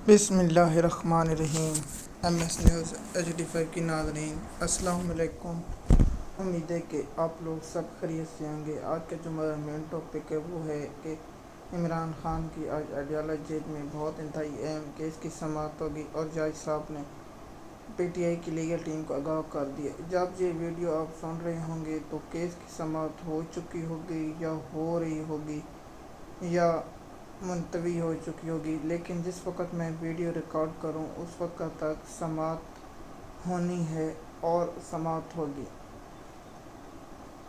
بسم اللہ الرحمن الرحیم۔ ایم ایس نیوز HD5 کی ناظرین السلام علیکم۔ امید ہے کہ آپ لوگ سب خیریت سے ہوں گے۔ آج کا جو ہمارا مین ٹاپک ہے وہ ہے کہ عمران خان کی آج اڈیالہ جیل میں بہت انتہائی اہم کیس کی سماعت ہوگی اور جج صاحب نے PTI کی لیگل ٹیم کو آگاہ کر دیا۔ جب یہ ویڈیو آپ سن رہے ہوں گے تو کیس کی سماعت ہو چکی ہوگی یا ہو رہی ہوگی یا ملتوی ہو چکی ہوگی، لیکن جس وقت میں ویڈیو ریکارڈ کروں اس وقت تک سماعت ہونی ہے اور سماعت ہوگی۔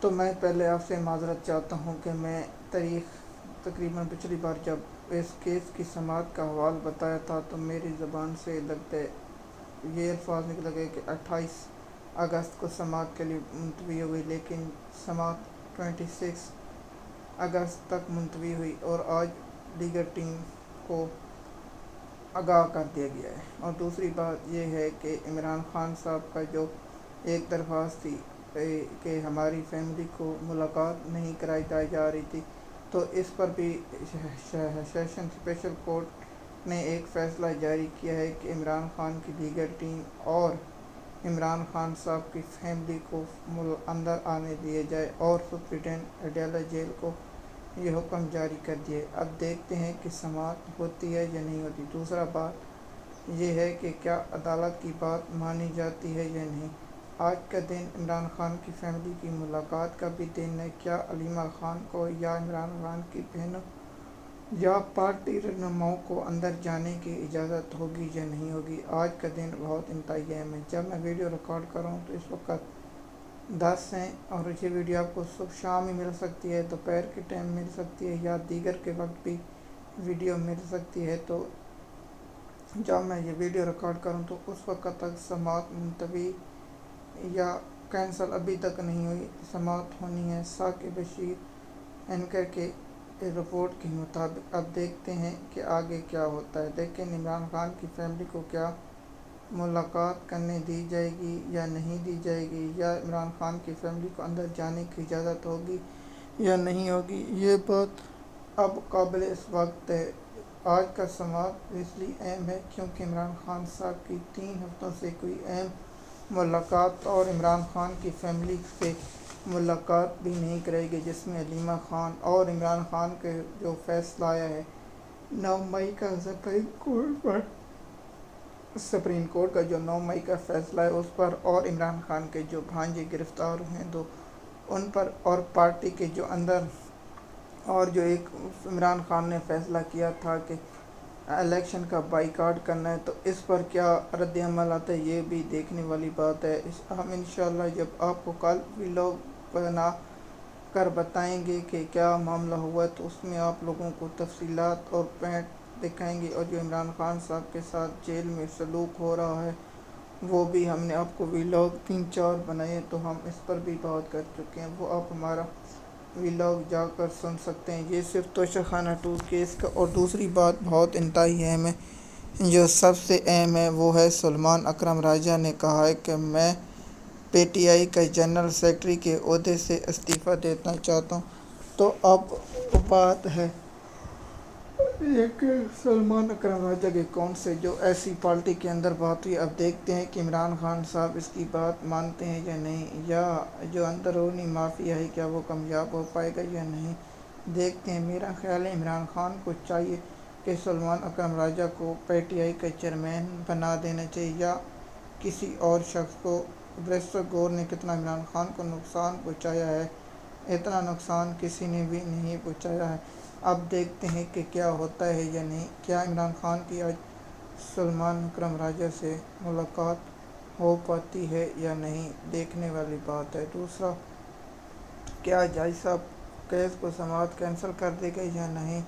تو میں پہلے آپ سے معذرت چاہتا ہوں کہ میں تقریباً پچھلی بار جب اس کیس کی سماعت کا حوالہ بتایا تھا تو میری زبان سے لگتے یہ الفاظ نکل گئے کہ 28 اگست کو سماعت کے لیے ملتوی ہوئی، لیکن سماعت 26 اگست تک ملتوی ہوئی اور آج لیگل ٹیم کو آگاہ کر دیا گیا ہے۔ اور دوسری بات یہ ہے کہ عمران خان صاحب کا جو ایک درخواست تھی کہ ہماری فیملی کو ملاقات نہیں کرائی جا رہی تھی، تو اس پر بھی سیشن اسپیشل کورٹ نے ایک فیصلہ جاری کیا ہے کہ عمران خان کی لیگل ٹیم اور عمران خان صاحب کی فیملی کو اندر آنے دیا جائے، اور سپرنٹینڈنٹ اڈیالہ جیل کو یہ حکم جاری کر دیا ہے۔ اب دیکھتے ہیں کہ سماعت ہوتی ہے یا نہیں ہوتی۔ دوسرا بات یہ ہے کہ کیا عدالت کی بات مانی جاتی ہے یا نہیں۔ آج کا دن عمران خان کی فیملی کی ملاقات کا بھی دن ہے۔ کیا علیمہ خان کو یا عمران خان کی بہنوں یا پارٹی رہنماؤں کو اندر جانے کی اجازت ہوگی یا نہیں ہوگی۔ آج کا دن بہت انتہائی اہم ہے۔ جب میں ویڈیو ریکارڈ کر رہا ہوں تو اس وقت 10 ہیں اور یہ ویڈیو آپ کو صبح شام ہی مل سکتی ہے، دوپہر کے ٹائم مل سکتی ہے یا دیگر کے وقت بھی ویڈیو مل سکتی ہے۔ تو جب میں یہ ویڈیو ریکارڈ کروں تو اس وقت تک سماعت ملتوی یا کینسل ابھی تک نہیں ہوئی، سماعت ہونی ہے ثاقب بشیر اینکر کے رپورٹ کے مطابق۔ اب دیکھتے ہیں کہ آگے کیا ہوتا ہے، لیکن عمران خان کی فیملی کو کیا ملاقات کرنے دی جائے گی یا نہیں دی جائے گی، یا عمران خان کی فیملی کو اندر جانے کی اجازت ہوگی یا نہیں ہوگی، یہ بات اب قابل اس وقت ہے۔ آج کا سماعت اس لیے اہم ہے کیونکہ عمران خان صاحب کی 3 ہفتوں سے کوئی اہم ملاقات اور عمران خان کی فیملی سے ملاقات بھی نہیں کرائی گئی، جس میں علیمہ خان اور عمران خان کے جو فیصلہ آیا ہے 9 مئی کا سپریم کورٹ کا جو 9 مئی کا فیصلہ ہے اس پر، اور عمران خان کے جو بھانجے گرفتار ہوئے ہیں ان پر، اور پارٹی کے جو اندر، اور جو ایک عمران خان نے فیصلہ کیا تھا کہ الیکشن کا بائیکاٹ کرنا ہے، تو اس پر کیا رد عمل آتا ہے یہ بھی دیکھنے والی بات ہے۔ ہم انشاءاللہ جب آپ کو کل ویلاگ بنا کر بتائیں گے کہ کیا معاملہ ہوا ہے تو اس میں آپ لوگوں کو تفصیلات اور پوائنٹ دکھائیں گے، اور جو عمران خان صاحب کے ساتھ جیل میں سلوک ہو رہا ہے وہ بھی ہم نے آپ کو ویلاگ 3-4 بنائے تو ہم اس پر بھی بات کر چکے ہیں، وہ آپ ہمارا ویلاگ جا کر سن سکتے ہیں۔ یہ صرف توشہ خانہ 2 کیس کا۔ اور دوسری بات بہت انتہائی اہم ہے، جو سب سے اہم ہے، وہ ہے سلمان اکرم راجہ نے کہا ہے کہ میں PTI کے جنرل سیکرٹری کے عہدے سے استعفیٰ دینا چاہتا ہوں۔ تو اب بات ہے یہ کہ سلمان اکرم راجہ کے کون سے جو ایسی پارٹی کے اندر بات ہوئی۔ اب دیکھتے ہیں کہ عمران خان صاحب اس کی بات مانتے ہیں یا نہیں، یا جو اندرونی مافیا ہے کیا وہ کامیاب ہو پائے گا یا نہیں، دیکھتے ہیں۔ میرا خیال ہے عمران خان کو چاہیے کہ سلمان اکرم راجہ کو PTI کا چیئرمین بنا دینا چاہیے یا کسی اور شخص کو۔ بیرسٹر گور نے کتنا عمران خان کو نقصان پہنچایا ہے، اتنا نقصان کسی نے بھی نہیں پہنچایا ہے۔ اب دیکھتے ہیں کہ کیا ہوتا ہے یا نہیں، کیا عمران خان کی آج سلمان اکرم راجہ سے ملاقات ہو پاتی ہے یا نہیں، دیکھنے والی بات ہے۔ دوسرا، کیا جج صاحب کیس کو سماعت کینسل کر دے گا یا نہیں۔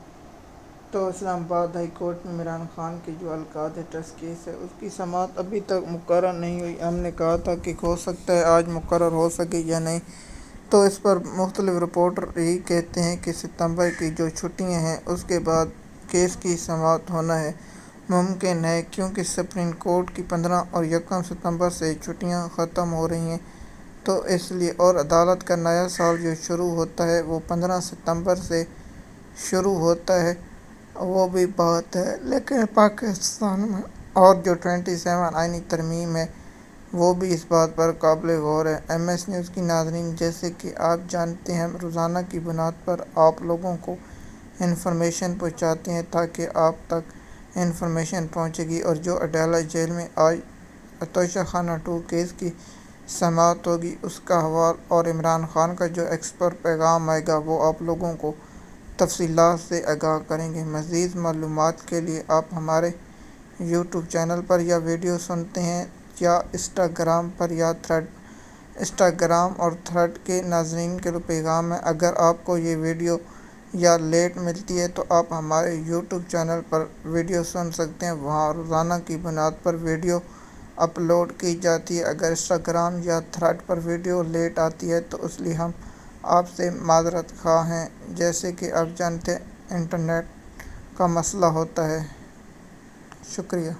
تو اسلام آباد ہائی کورٹ میں عمران خان کی جو القاعدہ ٹرسٹ کیس ہے اس کی سماعت ابھی تک مقرر نہیں ہوئی۔ ہم نے کہا تھا کہ ہو سکتا ہے آج مقرر ہو سکے یا نہیں، تو اس پر مختلف رپورٹر یہی کہتے ہیں کہ ستمبر کی جو چھٹیاں ہیں اس کے بعد کیس کی سماعت ہونا ہے ممکن ہے، کیونکہ سپریم کورٹ کی 15 اور 1 ستمبر سے چھٹیاں ختم ہو رہی ہیں، تو اس لیے، اور عدالت کا نیا سال جو شروع ہوتا ہے وہ 15 ستمبر سے شروع ہوتا ہے، وہ بھی بات ہے، لیکن پاکستان میں اور جو 27 آئینی ترمیم ہے وہ بھی اس بات پر قابل غور ہے۔ ایم ایس نیوز کی ناظرین، جیسے کہ آپ جانتے ہیں، ہم روزانہ کی بنیاد پر آپ لوگوں کو انفارمیشن پہنچاتے ہیں تاکہ آپ تک انفارمیشن پہنچے گی، اور جو اڈیالہ جیل میں آج توشہ خانہ 2 کیس کی سماعت ہوگی اس کا حوالہ اور عمران خان کا جو ایکسپرٹ پیغام آئے گا وہ آپ لوگوں کو تفصیلات سے آگاہ کریں گے۔ مزید معلومات کے لیے آپ ہمارے یوٹیوب چینل پر یا ویڈیو سنتے ہیں یا انسٹاگرام پر یا تھریڈ۔ انسٹاگرام اور تھریڈ کے ناظرین کے لیے پیغام ہے، اگر آپ کو یہ ویڈیو یا لیٹ ملتی ہے تو آپ ہمارے یوٹیوب چینل پر ویڈیو سن سکتے ہیں، وہاں روزانہ کی بنیاد پر ویڈیو اپلوڈ کی جاتی ہے۔ اگر انسٹاگرام یا تھریڈ پر ویڈیو لیٹ آتی ہے تو اس لیے ہم آپ سے معذرت خواہ ہیں۔ جیسے کہ آپ جانتے ہیں انٹرنیٹ کا مسئلہ ہوتا ہے۔ شکریہ۔